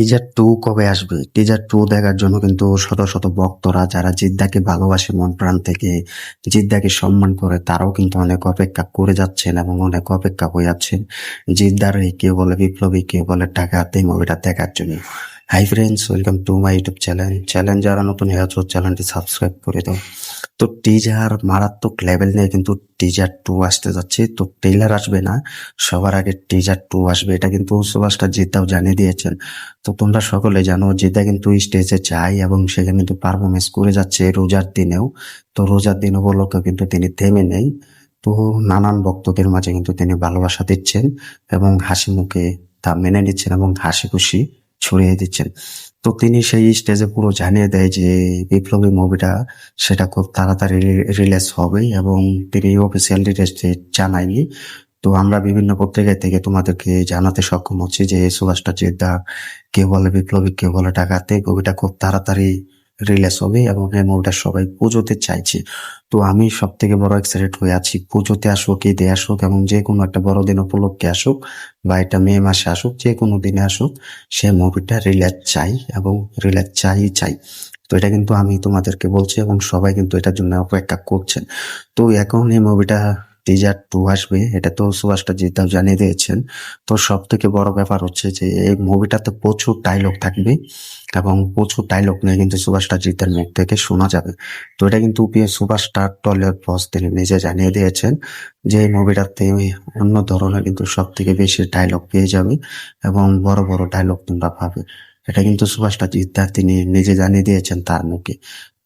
Teaser two কবে আসবে? Teaser two দেখার জন্য কিন্তু শত শত ভক্তরা যারা জিদ্দাকে ভালোবাসে মন প্রাণ থেকে, জিদ্দাকে সম্মান করে, তারাও কিন্তু অনেক অপেক্ষা করে যাচ্ছেন এবং অনেক অপেক্ষা হয়ে যাচ্ছেন জিদ্দার এই কেউ বলে বিপ্লবী, কেউ বলে ডাকাত এই মুভিটা দেখার জন্য। Hi friends, welcome to my YouTube channel যারা নতুন হয়েছো চ্যানেলটি সাবস্ক্রাইব করে দাও। তো টিজার মারাত্মক লেভেল নিয়ে কিন্তু টিজার টু আসতে যাচ্ছে। তো ট্রেলার আসবে না, সবার আগে টিজার টু আসবে, এটা কিন্তু সুভাষটা জিদ্দাও জানিয়ে দিয়েছেন। তো তোমরা সকলে জানো জিদ্দা কিন্তু স্টেজে যায় এবং সেখানে কিন্তু পারফরমেন্স করে যাচ্ছে রোজার দিনেও। তো রোজার দিন উপলক্ষে কিন্তু তিনি থেমে নেই। তো নানান ভক্তদের মাঝে কিন্তু তিনি ভালোবাসা দিচ্ছেন এবং হাসি মুখে তা মেনে নিচ্ছেন এবং হাসি খুশি ছড়িয়ে দিচ্ছেন। তো তিনি সেই স্টেজে পুরো জানিয়ে দেয় যে বিপ্লবী মুভিটা সেটা খুব তাড়াতাড়ি রিলিজ হবে এবং তিনি অফিসিয়াল রিলিজ ডেট জানায়নি। তো আমরা বিভিন্ন পত্রিকা থেকে তোমাদেরকে জানাতে সক্ষম হচ্ছি যে সুভাষটা জিদ্দা, কেউ বলে বিপ্লবী, কেউ বলে ডাকাতে, মুভিটা খুব তাড়াতাড়ি রিলিজ হবে এবং এই মুভিটা সবাই পুজোতে চাইছে। তো আমি সব থেকে বড় এক্সাইটেড হয়ে আছি, পুজোতে আসুক, ঈদে আসুক এবং যে কোনো একটা বড়দিন উপলক্ষে আসুক বা এটা মে মাসে আসুক, যে কোনো দিনে আসুক, সে মুভিটা রিলিজ চাই এবং রিলিজ চাই। তো এটা কিন্তু আমি তোমাদেরকে বলছি এবং সবাই কিন্তু এটার জন্য অপেক্ষা করছেন। তো এখন এই মুভিটা টিজার টু আসবে, এটা তো সুভাষটা জিদ্দাও জানিয়ে দিয়েছেন। তো সব থেকে বড় ব্যাপার হচ্ছে যে এই মুভিটাতে প্রচুর ডায়লগ থাকবে এবং প্রচুর ডায়লগ নিয়ে কিন্তু সুভাষটা জিদ্দার মুখ থেকে শোনা যাবে। তো এটা কিন্তু সুভাষটা টলিউড বস তিনি নিজে জানিয়ে দিয়েছেন যে এই মুভিটাতে অন্য ধরনের কিন্তু সব থেকে বেশি ডায়লগ পেয়ে যাবে এবং বড় বড় ডায়লগ তোমরা পাবে। এটা কিন্তু সুভাষটা জিদ্দার তিনি নিজে জানিয়ে দিয়েছেন তার মুখে।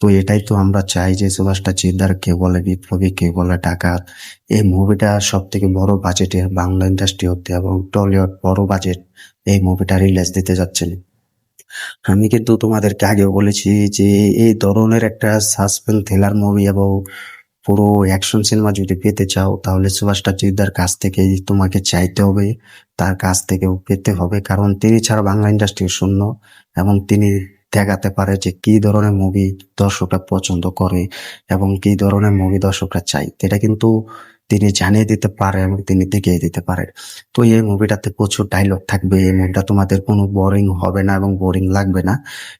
তো এটাই তো আমরা চাই যে সুভাষটা জিদ্দার, কে বলে বিপ্লবী, কে বলে ডাকাত, এই মুভিটা সব থেকে বড় বাজেটের বাংলা ইন্ডাস্ট্রি হতে এবং টলিউড বড় বাজেট এই মুভিটা রিলিজ দিতে যাচ্ছেন। আমি কিন্তু তোমাদেরকে আগেও বলেছি যে এই ধরনের একটা সাসপেন্স থ্রিলার মুভি এবং পুরো অ্যাকশন সিনেমা যদি পেতে চাও তাহলে সুভাষটা জিদ্দার কাছ থেকেই তোমাকে চাইতে হবে, তার কাছ থেকেও পেতে হবে, কারণ তিনি ছাড়া বাংলা ইন্ডাস্ট্রি শূন্য এবং তিনি দেখাতে পারে যে কি ধরনের মুভি দর্শকরা পছন্দ করে এবং কি ধরনের মুভি দর্শকরা চাই। এটা কিন্তু তিনি জানিয়ে দিতে পারে এবং তিনি দেখিয়ে দিতে পারে। তো এই মুভিটাতে প্রচুর ডায়লগ থাকবে, এই মুভিটা তোমাদের কোনো বোরিং হবে না এবং বোরিং লাগবে না।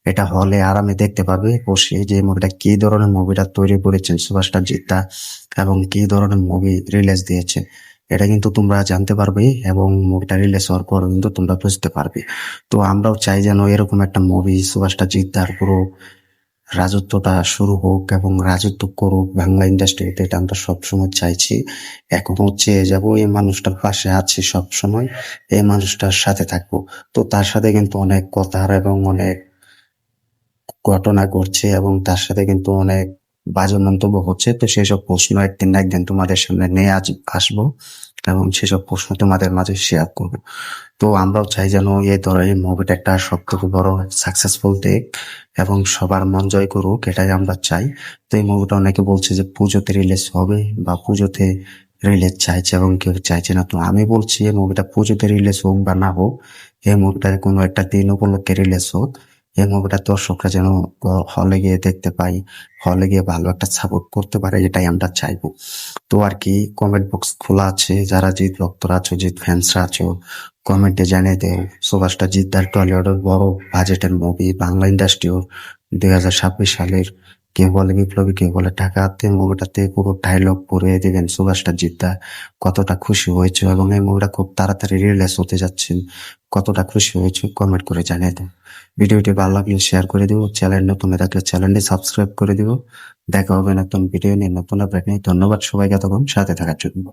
এটা হলে আরামে দেখতে পারবে বসে যে মুভিটা কি ধরনের মুভিটা তৈরি করেছেন সুভাষটা জিদ্দা এবং কি ধরনের মুভি রিলিজ দিয়েছে, এটা কিন্তু তোমরা জানতে পারবে এবং মুভিটা রিলিজ হওয়ার পর কিন্তু তোমরা বুঝতে পারবে। তো আমরাও চাই যেন এরকম একটা মুভি সুভাষটা জিদ্দার পুরো রাজত্বটা শুরু হোক এবং রাজত্ব করুক বাংলা ইন্ডাস্ট্রিতে, এটা আমরা সবসময় চাইছি। এখন হচ্ছে যাবো, এই মানুষটার পাশে আছি সব সময়, এই মানুষটার সাথে থাকবো। তো তার সাথে কিন্তু অনেক কথার এবং অনেক ঘটনা ঘটছে এবং তার সাথে কিন্তু অনেক বাজে মন্তব্য হচ্ছে। তো সেসব প্রশ্ন একদিন না একদিন তোমাদের সামনে নিয়ে আসবো এবং সেসব প্রশ্ন তোমাদের মাঝে শেয়ার করবো। তো আমরাও চাই যেন এই ধরনের মুভিটা একটা সব থেকে বড় সাকসেসফুল দিক এবং সবার মন জয় করুক, এটাই আমরা চাই। তো এই মুভিটা অনেকে বলছে যে পুজোতে রিলিজ হবে বা পুজোতে রিলিজ চাইছে এবং কেউ চাইছে না। তো আমি বলছি এই মুভিটা পুজোতে রিলিজ হোক বা না হোক, এই মুভিটা কোনো একটা দিন উপলক্ষে রিলিজ হোক, এই মুভিটা দর্শকরা যেন হলে গিয়ে দেখতে পাই, হলে গিয়ে ভালো একটা সাপোর্ট করতে পারে, এটাই আমরা চাইবো। তো আর কি, কমেন্ট বক্স খোলা আছে, যারা জিৎ ভক্তরা আছো, জিৎ ফ্যান্সরা আছো, কমেন্টে জানিয়ে দেও সুভাষটা জিদ্দার টলিউডের বড় বাজেটের মুভি বাংলা ইন্ডাস্ট্রিও 2026 সালের কেউ বলে বিপ্লবী, কেউ বলে ডাকাতে মুভিটাতে পুরো ডায়লগ পড়িয়ে দিবেন সুভাষটা জিদ্দা। কতটা খুশি হয়েছে এবং এই মুভিটা খুব তাড়াতাড়ি রিলিজ হতে যাচ্ছে, কতটা খুশি হয়েছে কমেন্ট করে জানিয়ে দেন। ভিডিওটি ভালো লাগলে শেয়ার করে দিব, চ্যানেল নতুন থাকলে চ্যানেলটি সাবস্ক্রাইব করে দিব। দেখা হবে নতুন ভিডিও নিয়ে, নতুন আপডেট নিয়ে। ধন্যবাদ সবাইকে এতক্ষণ সাথে থাকার জন্য।